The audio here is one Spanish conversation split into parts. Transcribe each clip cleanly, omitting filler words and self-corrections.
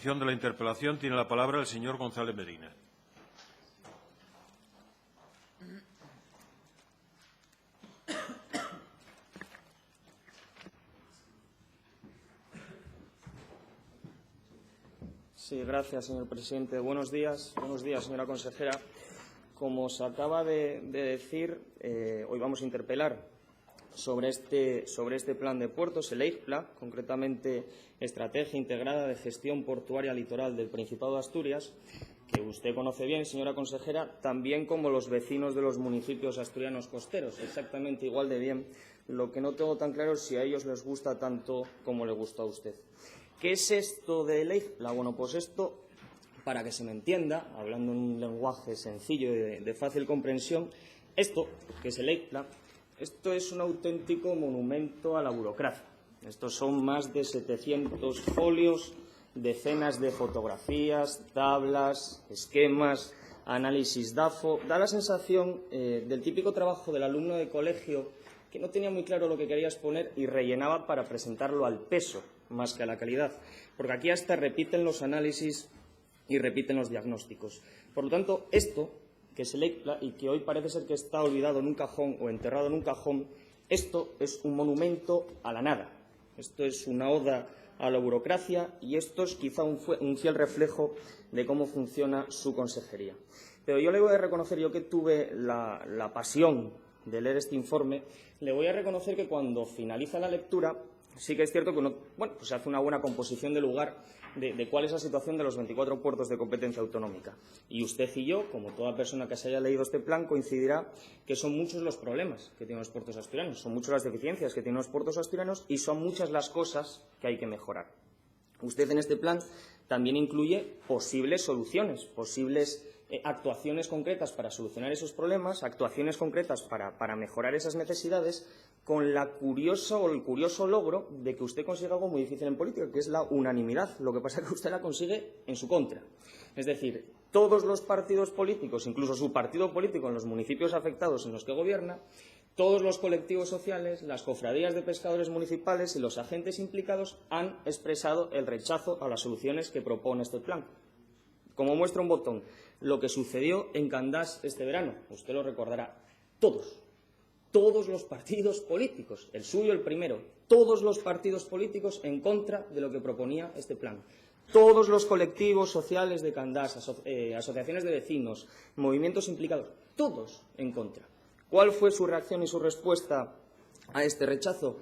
exposición de la interpelación tiene la palabra el señor González Medina. Sí, gracias, señor presidente. Buenos días, señora consejera. Como se acaba de decir, hoy vamos a interpelar sobre este plan de puertos, el EIGPLA, concretamente Estrategia Integrada de Gestión Portuaria Litoral del Principado de Asturias, que usted conoce bien, señora consejera, también como los vecinos de los municipios asturianos costeros, exactamente igual de bien. Lo que no tengo tan claro es si a ellos les gusta tanto como le gusta a usted. ¿Qué es esto del EIGPLA? Bueno, pues esto, para que se me entienda, hablando en un lenguaje sencillo y de fácil comprensión, esto, que es el EIGPLA, esto es un auténtico monumento a la burocracia. Estos son más de 700 folios, decenas de fotografías, tablas, esquemas, análisis DAFO. Da la sensación del típico trabajo del alumno de colegio que no tenía muy claro lo que quería exponer y rellenaba para presentarlo al peso más que a la calidad, porque aquí hasta repiten los análisis y repiten los diagnósticos. Por lo tanto, esto, que es el EIGPLA y que hoy parece ser que está olvidado en un cajón o enterrado en un cajón, esto es un monumento a la nada. Esto es una oda a la burocracia y esto es quizá un fiel reflejo de cómo funciona su consejería. Pero yo le voy a reconocer, yo que tuve la pasión de leer este informe, le voy a reconocer que cuando finaliza la lectura sí que es cierto que uno, pues se hace una buena composición de lugar de cuál es la situación de los 24 puertos de competencia autonómica. Y usted y yo, como toda persona que se haya leído este plan, coincidirá que son muchos los problemas que tienen los puertos asturianos, son muchas las deficiencias que tienen los puertos asturianos y son muchas las cosas que hay que mejorar. Usted en este plan también incluye posibles soluciones, posibles actuaciones concretas para solucionar esos problemas, actuaciones concretas para mejorar esas necesidades, con el curioso logro de que usted consiga algo muy difícil en política, que es la unanimidad. Lo que pasa es que usted la consigue en su contra. Es decir, todos los partidos políticos, incluso su partido político en los municipios afectados en los que gobierna, todos los colectivos sociales, las cofradías de pescadores municipales y los agentes implicados han expresado el rechazo a las soluciones que propone este plan. Como muestra un botón, lo que sucedió en Candás este verano, usted lo recordará, todos los partidos políticos, el suyo el primero, todos los partidos políticos en contra de lo que proponía este plan. Todos los colectivos sociales de Candás, asociaciones de vecinos, movimientos implicados, todos en contra. ¿Cuál fue su reacción y su respuesta a este rechazo?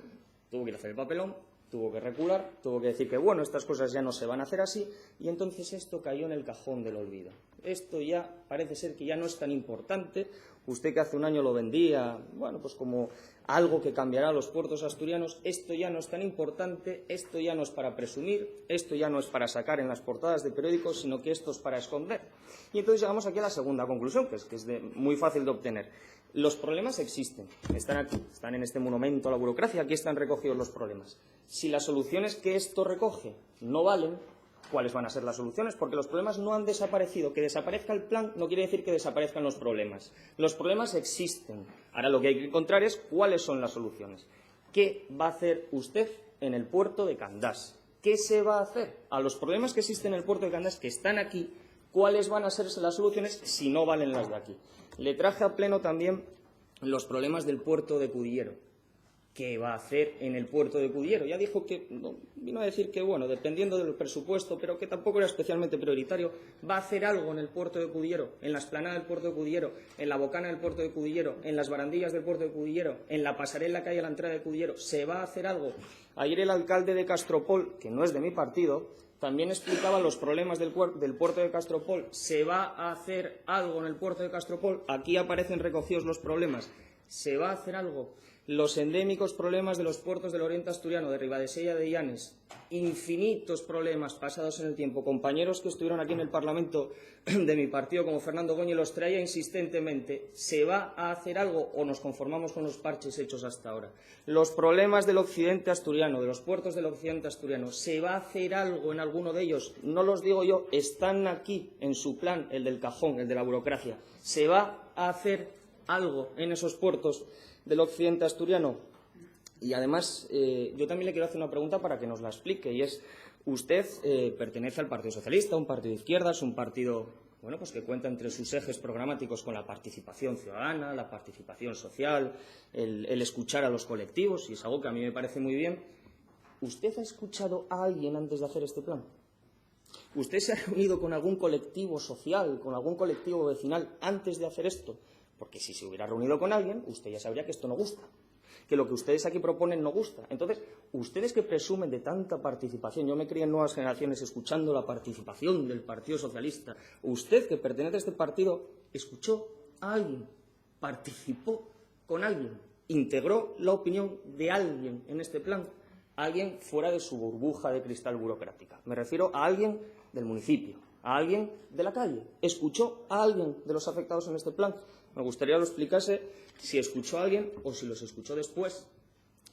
Tuvo que ir a hacer el papelón, tuvo que recular, tuvo que decir que, bueno, estas cosas ya no se van a hacer así, y entonces esto cayó en el cajón del olvido. Esto ya parece ser que ya no es tan importante. Usted que hace un año lo vendía, pues como algo que cambiará a los puertos asturianos, esto ya no es tan importante, esto ya no es para presumir, esto ya no es para sacar en las portadas de periódicos, sino que esto es para esconder. Y entonces llegamos aquí a la segunda conclusión, que es muy fácil de obtener. Los problemas existen, están aquí, están en este monumento a la burocracia, aquí están recogidos los problemas. Si las soluciones que esto recoge no valen, ¿cuáles van a ser las soluciones? Porque los problemas no han desaparecido. Que desaparezca el plan no quiere decir que desaparezcan los problemas. Los problemas existen. Ahora lo que hay que encontrar es cuáles son las soluciones. ¿Qué va a hacer usted en el puerto de Candás? ¿Qué se va a hacer a los problemas que existen en el puerto de Candás, que están aquí? ¿Cuáles van a ser las soluciones si no valen las de aquí? Le traje a pleno también los problemas del puerto de Cudillero. ¿Qué va a hacer en el puerto de Cudillero? Ya dijo que, vino a decir que, dependiendo del presupuesto, pero que tampoco era especialmente prioritario, va a hacer algo en el puerto de Cudillero, en la explanada del puerto de Cudillero, en la bocana del puerto de Cudillero, en las barandillas del puerto de Cudillero, en la pasarela que hay a la entrada de Cudillero. ¿Se va a hacer algo? Ayer el alcalde de Castropol, que no es de mi partido, también explicaba los problemas del puerto de Castropol. ¿Se va a hacer algo en el puerto de Castropol? Aquí aparecen recogidos los problemas. ¿Se va a hacer algo? Los endémicos problemas de los puertos del Oriente Asturiano, de Ribadesella, de Llanes, infinitos problemas pasados en el tiempo. Compañeros que estuvieron aquí en el Parlamento de mi partido, como Fernando Goñi, los traía insistentemente. ¿Se va a hacer algo o nos conformamos con los parches hechos hasta ahora? Los problemas del occidente asturiano, de los puertos del occidente asturiano, ¿se va a hacer algo en alguno de ellos? No los digo yo, están aquí en su plan, el del cajón, el de la burocracia. ¿Se va a hacer algo en esos puertos del occidente asturiano? Y además, yo también le quiero hacer una pregunta para que nos la explique, y es, Usted pertenece al Partido Socialista, un partido de izquierdas, un partido pues que cuenta entre sus ejes programáticos con la participación ciudadana, la participación social, el escuchar a los colectivos, y es algo que a mí me parece muy bien. ¿Usted ha escuchado a alguien antes de hacer este plan? ¿Usted se ha reunido con algún colectivo social, con algún colectivo vecinal antes de hacer esto? Porque si se hubiera reunido con alguien, usted ya sabría que esto no gusta, que lo que ustedes aquí proponen no gusta. Entonces, ustedes que presumen de tanta participación, yo me crié en Nuevas Generaciones escuchando la participación del Partido Socialista, usted que pertenece a este partido, escuchó a alguien, participó con alguien, integró la opinión de alguien en este plan, alguien fuera de su burbuja de cristal burocrática. Me refiero a alguien del municipio, a alguien de la calle. ¿Escuchó a alguien de los afectados en este plan? Me gustaría que lo explicase si escuchó a alguien o si los escuchó después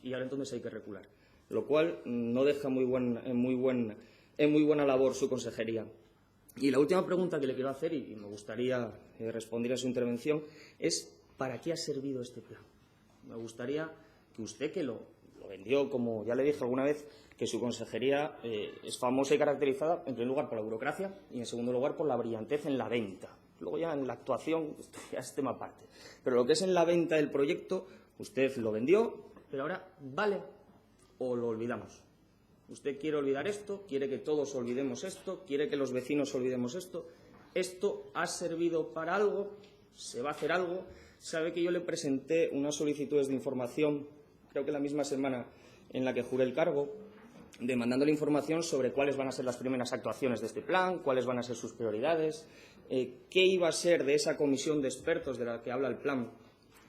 y ahora entonces hay que recular. Lo cual no deja en muy buena labor su consejería. Y la última pregunta que le quiero hacer, y me gustaría responder a su intervención, es ¿para qué ha servido este plan? Me gustaría que usted, que lo vendió, como ya le dije alguna vez, que su consejería es famosa y caracterizada, en primer lugar, por la burocracia y, en segundo lugar, por la brillantez en la venta. Luego ya en la actuación, esto ya es tema aparte. Pero lo que es en la venta del proyecto, usted lo vendió, pero ahora vale o lo olvidamos. Usted quiere olvidar esto, quiere que todos olvidemos esto, quiere que los vecinos olvidemos esto. ¿Esto ha servido para algo? ¿Se va a hacer algo? Sabe que yo le presenté unas solicitudes de información, creo que la misma semana en la que juré el cargo, demandándole información sobre cuáles van a ser las primeras actuaciones de este plan, cuáles van a ser sus prioridades, qué iba a ser de esa comisión de expertos de la que habla el plan,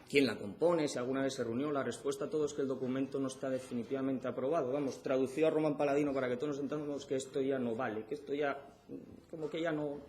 quién la compone, si alguna vez se reunió. La respuesta a todo es que el documento no está definitivamente aprobado. Vamos, traducido a Román Paladino para que todos nos entendamos que esto ya no vale, que esto ya, como que ya no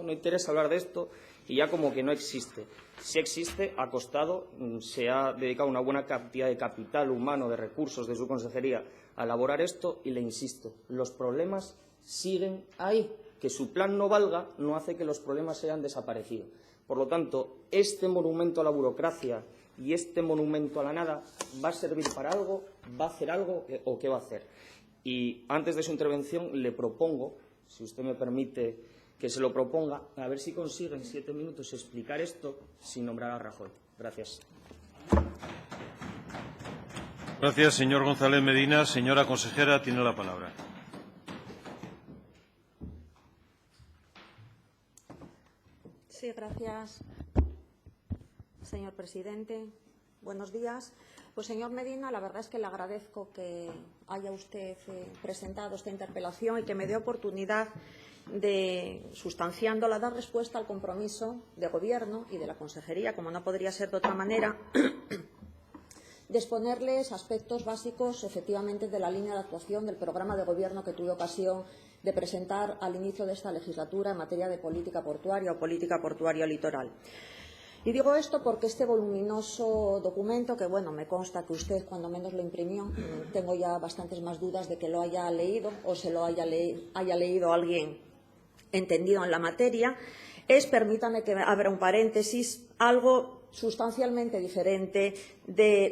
interesa hablar de esto y ya como que no existe. Si existe, ha costado, se ha dedicado una buena cantidad de capital humano, de recursos de su consejería a elaborar esto y le insisto, los problemas siguen ahí. Que su plan no valga no hace que los problemas hayan desaparecido. Por lo tanto, este monumento a la burocracia y este monumento a la nada, ¿va a servir para algo? ¿Va a hacer algo o qué va a hacer? Y antes de su intervención le propongo, si usted me permite que se lo proponga, a ver si consigue en 7 minutos explicar esto sin nombrar a Rajoy. Gracias. Gracias, señor González Medina. Señora consejera, tiene la palabra. Sí, gracias, señor presidente. Buenos días. Pues, señor Medina, la verdad es que le agradezco que haya usted presentado esta interpelación y que me dé oportunidad de, sustanciándola, dar respuesta al compromiso de Gobierno y de la Consejería, como no podría ser de otra manera, de exponerles aspectos básicos, efectivamente, de la línea de actuación del programa de Gobierno que tuve ocasión de presentar al inicio de esta legislatura en materia de política portuaria o política portuaria litoral. Y digo esto porque este voluminoso documento, que bueno, me consta que usted cuando menos lo imprimió, tengo ya bastantes más dudas de que lo haya leído o se lo haya leído alguien entendido en la materia, es, permítame que abra un paréntesis, algo sustancialmente diferente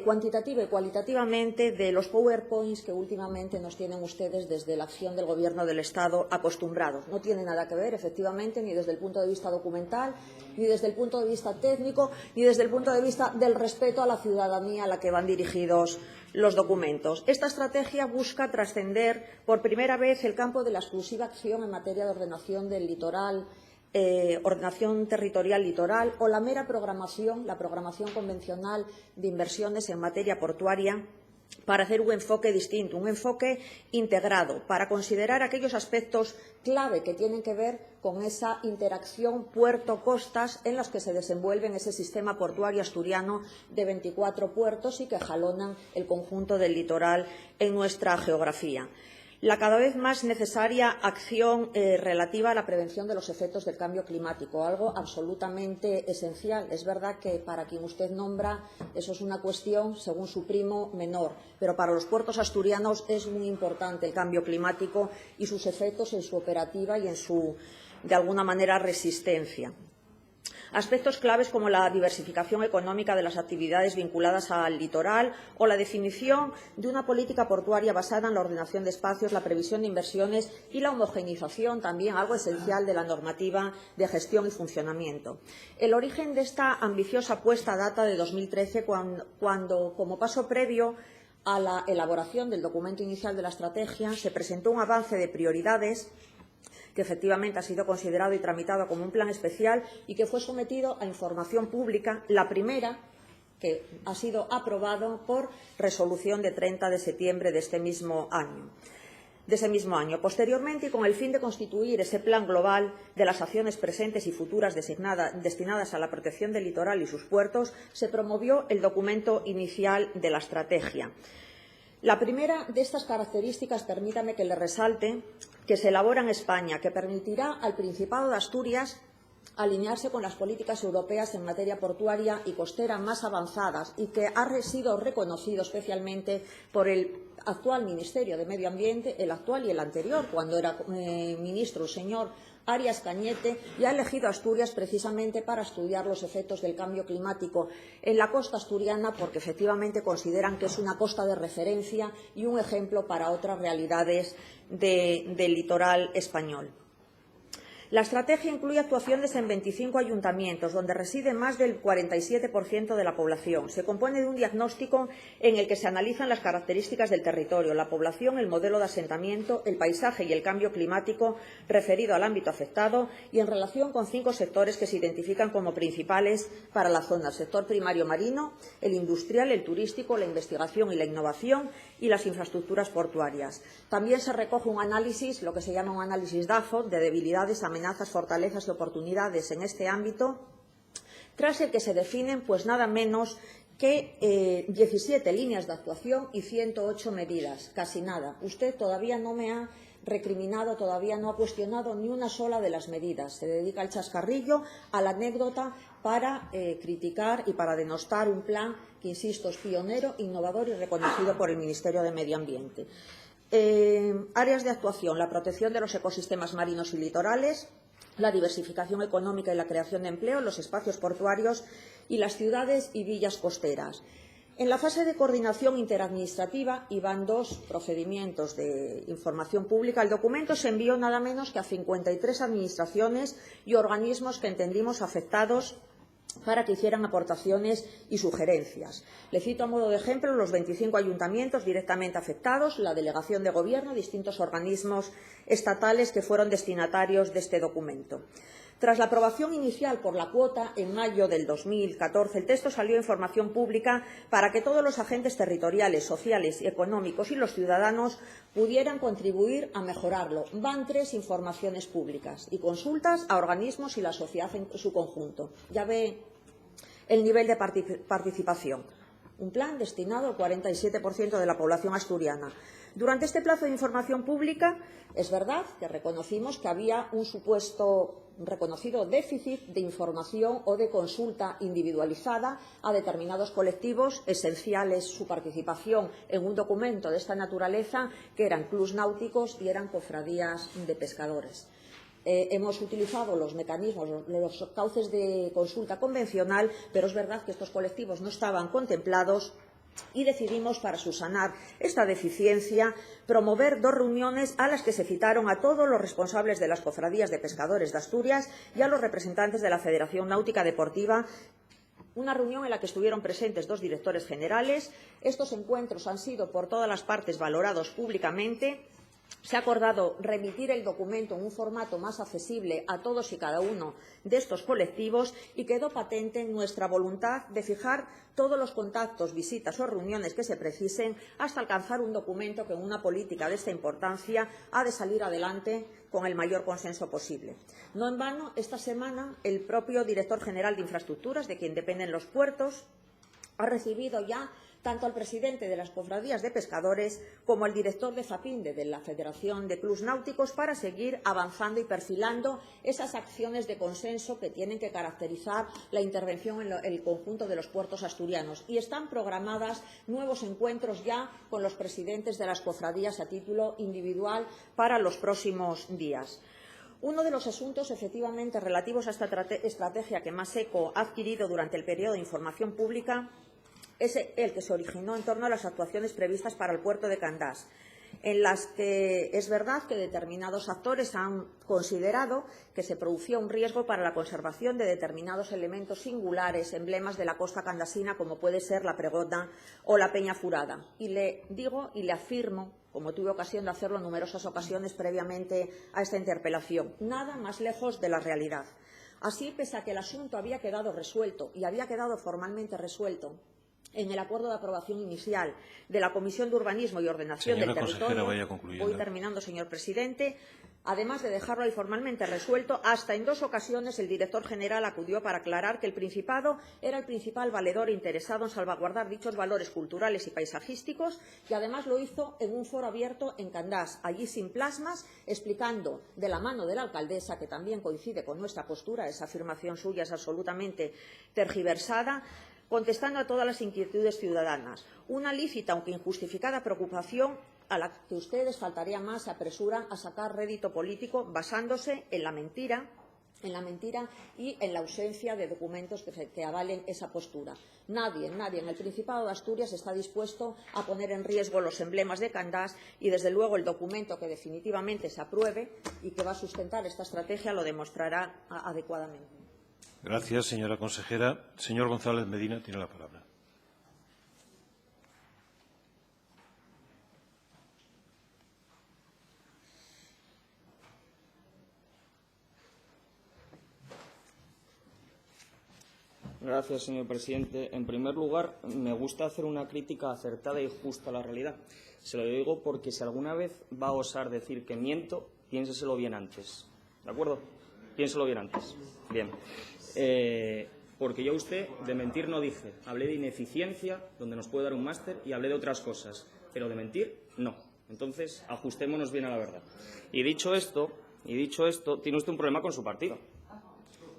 cuantitativa y cualitativamente de los PowerPoints que últimamente nos tienen ustedes desde la acción del Gobierno del Estado acostumbrados. No tiene nada que ver, efectivamente, ni desde el punto de vista documental, ni desde el punto de vista técnico, ni desde el punto de vista del respeto a la ciudadanía a la que van dirigidos los documentos. Esta estrategia busca trascender por primera vez el campo de la exclusiva acción en materia de ordenación del litoral, ordenación territorial litoral o la mera programación, la programación convencional de inversiones en materia portuaria, para hacer un enfoque distinto, un enfoque integrado, para considerar aquellos aspectos clave que tienen que ver con esa interacción puerto-costas en los que se desenvuelve ese sistema portuario asturiano de 24 puertos y que jalonan el conjunto del litoral en nuestra geografía. La cada vez más necesaria acción relativa a la prevención de los efectos del cambio climático, algo absolutamente esencial. Es verdad que para quien usted nombra eso es una cuestión, según su primo, menor, pero para los puertos asturianos es muy importante el cambio climático y sus efectos en su operativa y en su, de alguna manera, resistencia. Aspectos claves como la diversificación económica de las actividades vinculadas al litoral o la definición de una política portuaria basada en la ordenación de espacios, la previsión de inversiones y la homogeneización, también algo esencial de la normativa de gestión y funcionamiento. El origen de esta ambiciosa apuesta data de 2013, cuando como paso previo a la elaboración del documento inicial de la estrategia, se presentó un avance de prioridades que efectivamente ha sido considerado y tramitado como un plan especial y que fue sometido a información pública, la primera que ha sido aprobado por resolución de 30 de septiembre de ese mismo año. Posteriormente, y con el fin de constituir ese plan global de las acciones presentes y futuras destinadas a la protección del litoral y sus puertos, se promovió el documento inicial de la estrategia. La primera de estas características, permítame que le resalte, que se elabora en España, que permitirá al Principado de Asturias alinearse con las políticas europeas en materia portuaria y costera más avanzadas y que ha sido reconocido especialmente por el actual Ministerio de Medio Ambiente, el actual y el anterior, cuando era ministro el señor Arias Cañete, y ha elegido Asturias precisamente para estudiar los efectos del cambio climático en la costa asturiana, porque efectivamente consideran que es una costa de referencia y un ejemplo para otras realidades del litoral español. La estrategia incluye actuaciones en 25 ayuntamientos, donde reside más del 47% de la población. Se compone de un diagnóstico en el que se analizan las características del territorio, la población, el modelo de asentamiento, el paisaje y el cambio climático referido al ámbito afectado y en relación con 5 sectores que se identifican como principales para la zona: el sector primario marino, el industrial, el turístico, la investigación y la innovación y las infraestructuras portuarias. También se recoge un análisis, lo que se llama un análisis DAFO, de debilidades, amenazas, fortalezas y oportunidades en este ámbito, tras el que se definen pues nada menos que 17 líneas de actuación y 108 medidas, casi nada. Usted todavía no me ha recriminado, todavía no ha cuestionado ni una sola de las medidas. Se dedica al chascarrillo, a la anécdota, para criticar y para denostar un plan que, insisto, es pionero, innovador y reconocido por el Ministerio de Medio Ambiente. Áreas de actuación: la protección de los ecosistemas marinos y litorales, la diversificación económica y la creación de empleo, los espacios portuarios y las ciudades y villas costeras. En la fase de coordinación interadministrativa, y van 2 procedimientos de información pública, el documento se envió nada menos que a 53 administraciones y organismos que entendimos afectados para que hicieran aportaciones y sugerencias. Le cito a modo de ejemplo los 25 ayuntamientos directamente afectados, la delegación de Gobierno, distintos organismos estatales que fueron destinatarios de este documento. Tras la aprobación inicial por la cuota en mayo del 2014, el texto salió a información pública para que todos los agentes territoriales, sociales y económicos y los ciudadanos pudieran contribuir a mejorarlo. Van 3 informaciones públicas y consultas a organismos y la sociedad en su conjunto. Ya ve el nivel de participación. Un plan destinado al 47% de la población asturiana. Durante este plazo de información pública, es verdad que reconocimos que había un supuesto reconocido déficit de información o de consulta individualizada a determinados colectivos, esenciales su participación en un documento de esta naturaleza, que eran clubs náuticos y eran cofradías de pescadores. Hemos utilizado los mecanismos, los cauces de consulta convencional, pero es verdad que estos colectivos no estaban contemplados y decidimos, para subsanar esta deficiencia, promover 2 reuniones a las que se citaron a todos los responsables de las cofradías de pescadores de Asturias y a los representantes de la Federación Náutica Deportiva. Una reunión en la que estuvieron presentes 2 directores generales. Estos encuentros han sido por todas las partes valorados públicamente. Se ha acordado remitir el documento en un formato más accesible a todos y cada uno de estos colectivos y quedó patente nuestra voluntad de fijar todos los contactos, visitas o reuniones que se precisen hasta alcanzar un documento que en una política de esta importancia ha de salir adelante con el mayor consenso posible. No en vano, esta semana el propio director general de Infraestructuras, de quien dependen los puertos, ha recibido ya tanto al presidente de las cofradías de pescadores como al director de FAPINDE, de la Federación de Clubs Náuticos, para seguir avanzando y perfilando esas acciones de consenso que tienen que caracterizar la intervención en el conjunto de los puertos asturianos. Y están programadas nuevos encuentros ya con los presidentes de las cofradías a título individual para los próximos días. Uno de los asuntos, efectivamente, relativos a esta estrategia que más eco ha adquirido durante el periodo de información pública es el que se originó en torno a las actuaciones previstas para el puerto de Candás, en las que es verdad que determinados actores han considerado que se producía un riesgo para la conservación de determinados elementos singulares, emblemas de la costa candasina, como puede ser la Pregona o la Peña Furada. Y le digo y le afirmo, como tuve ocasión de hacerlo en numerosas ocasiones previamente a esta interpelación, nada más lejos de la realidad. Así, pese a que el asunto había quedado resuelto y había quedado formalmente resuelto en el acuerdo de aprobación inicial de la Comisión de Urbanismo y Ordenación del Territorio, voy terminando, señor presidente, además de dejarlo ahí formalmente resuelto, hasta en 2 ocasiones el director general acudió para aclarar que el Principado era el principal valedor interesado en salvaguardar dichos valores culturales y paisajísticos, y además lo hizo en un foro abierto en Candás, allí sin plasmas, explicando de la mano de la alcaldesa, que también coincide con nuestra postura, esa afirmación suya es absolutamente tergiversada, contestando a todas las inquietudes ciudadanas. Una lícita, aunque injustificada, preocupación a la que ustedes, faltaría más, se apresuran a sacar rédito político basándose en la mentira y en la ausencia de documentos que avalen esa postura. Nadie en el Principado de Asturias está dispuesto a poner en riesgo los emblemas de Candás y, desde luego, el documento que definitivamente se apruebe y que va a sustentar esta estrategia lo demostrará adecuadamente. Gracias, señora consejera. Señor González Medina tiene la palabra. Gracias, señor presidente. En primer lugar, me gusta hacer una crítica acertada y justa a la realidad. Se lo digo porque si alguna vez va a osar decir que miento, piénseselo bien antes. ¿De acuerdo? Piénselo bien antes. Bien. Porque yo a usted de mentir no dije. Hablé de ineficiencia, donde nos puede dar un máster, y hablé de otras cosas. Pero de mentir, no. Entonces, ajustémonos bien a la verdad. Y dicho esto, tiene usted un problema con su partido.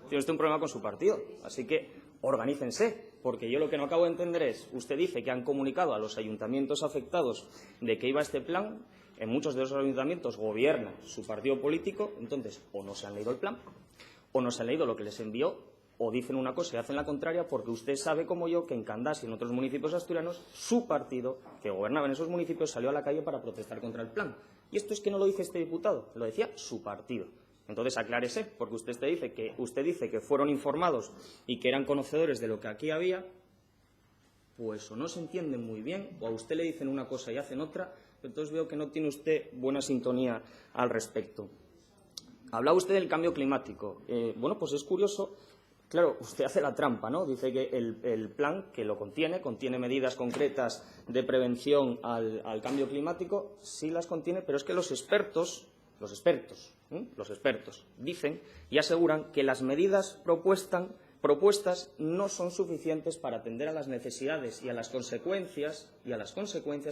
Tiene usted un problema con su partido. Así que organícense, porque yo lo que no acabo de entender es, usted dice que han comunicado a los ayuntamientos afectados de que iba este plan, en muchos de esos ayuntamientos gobierna su partido político, entonces o no se han leído el plan, o no se han leído lo que les envió, o dicen una cosa y hacen la contraria, porque usted sabe como yo que en Candás y en otros municipios asturianos su partido, que gobernaba en esos municipios, salió a la calle para protestar contra el plan. Y esto es que no lo dice este diputado, lo decía su partido. Entonces aclárese, porque usted dice que fueron informados y que eran conocedores de lo que aquí había, pues o no se entienden muy bien, o a usted le dicen una cosa y hacen otra. Entonces veo que no tiene usted buena sintonía al respecto. Hablaba usted del cambio climático. Bueno, pues es curioso. Claro, usted hace la trampa, ¿no? Dice que el plan, que lo contiene medidas concretas de prevención al cambio climático, sí las contiene, pero es que los expertos dicen y aseguran que las medidas propuestas no son suficientes para atender a las necesidades y a las consecuencias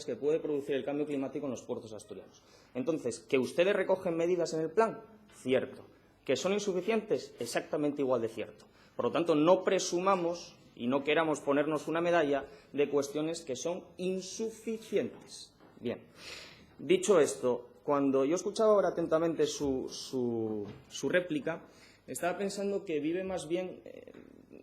que puede producir el cambio climático en los puertos asturianos. Entonces, ¿que ustedes recogen medidas en el plan? Cierto. ¿Que son insuficientes? Exactamente igual de cierto. Por lo tanto, no presumamos y no queramos ponernos una medalla de cuestiones que son insuficientes. Bien. Dicho esto, cuando yo escuchaba ahora atentamente su réplica, estaba pensando que vive más bien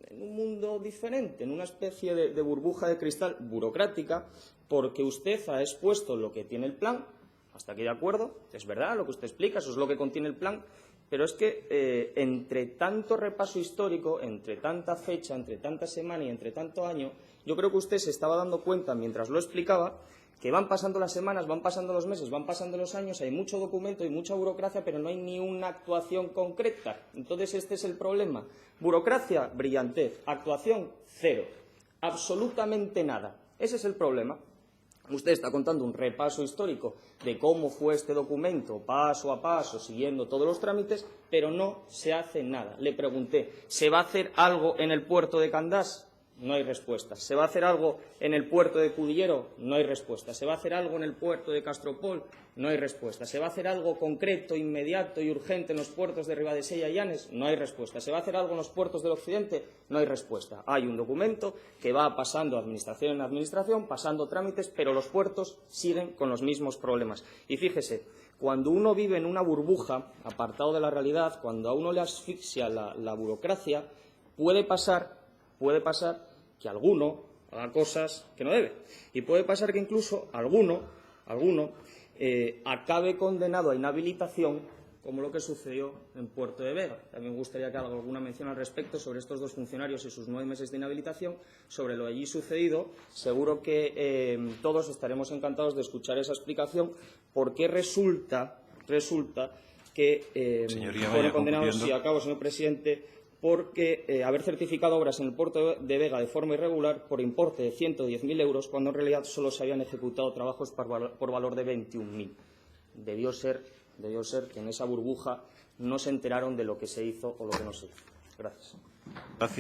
en un mundo diferente, en una especie de burbuja de cristal burocrática, porque usted ha expuesto lo que tiene el plan, hasta aquí de acuerdo, es verdad lo que usted explica, eso es lo que contiene el plan, pero es que entre tanto repaso histórico, entre tanta fecha, entre tanta semana y entre tanto año, yo creo que usted se estaba dando cuenta mientras lo explicaba que van pasando las semanas, van pasando los meses, van pasando los años, hay mucho documento y mucha burocracia, pero no hay ni una actuación concreta. Entonces, este es el problema. Burocracia, brillantez. Actuación, cero. Absolutamente nada. Ese es el problema. Usted está contando un repaso histórico de cómo fue este documento, paso a paso, siguiendo todos los trámites, pero no se hace nada. Le pregunté, ¿se va a hacer algo en el puerto de Candás? No hay respuesta. ¿Se va a hacer algo en el puerto de Cudillero? No hay respuesta. ¿Se va a hacer algo en el puerto de Castropol? No hay respuesta. ¿Se va a hacer algo concreto, inmediato y urgente en los puertos de Ribadesella y Llanes? No hay respuesta. ¿Se va a hacer algo en los puertos del Occidente? No hay respuesta. Hay un documento que va pasando administración en administración, pasando trámites, pero los puertos siguen con los mismos problemas. Y fíjese, Cuando uno vive en una burbuja, apartado de la realidad, cuando a uno le asfixia la burocracia, puede pasar que alguno haga cosas que no debe. Y puede pasar que incluso alguno acabe condenado a inhabilitación, como lo que sucedió en Puerto de Vega. También me gustaría que haga alguna mención al respecto sobre estos dos funcionarios y sus 9 meses de inhabilitación. Sobre lo allí sucedido, seguro que todos estaremos encantados de escuchar esa explicación, porque resulta que fueron condenados, sí, acabo, señor presidente, porque haber certificado obras en el Puerto de Vega de forma irregular por importe de 110.000 euros, cuando en realidad solo se habían ejecutado trabajos por valor de 21.000. Debió ser que en esa burbuja no se enteraron de lo que se hizo o lo que no se hizo. Gracias. Gracias.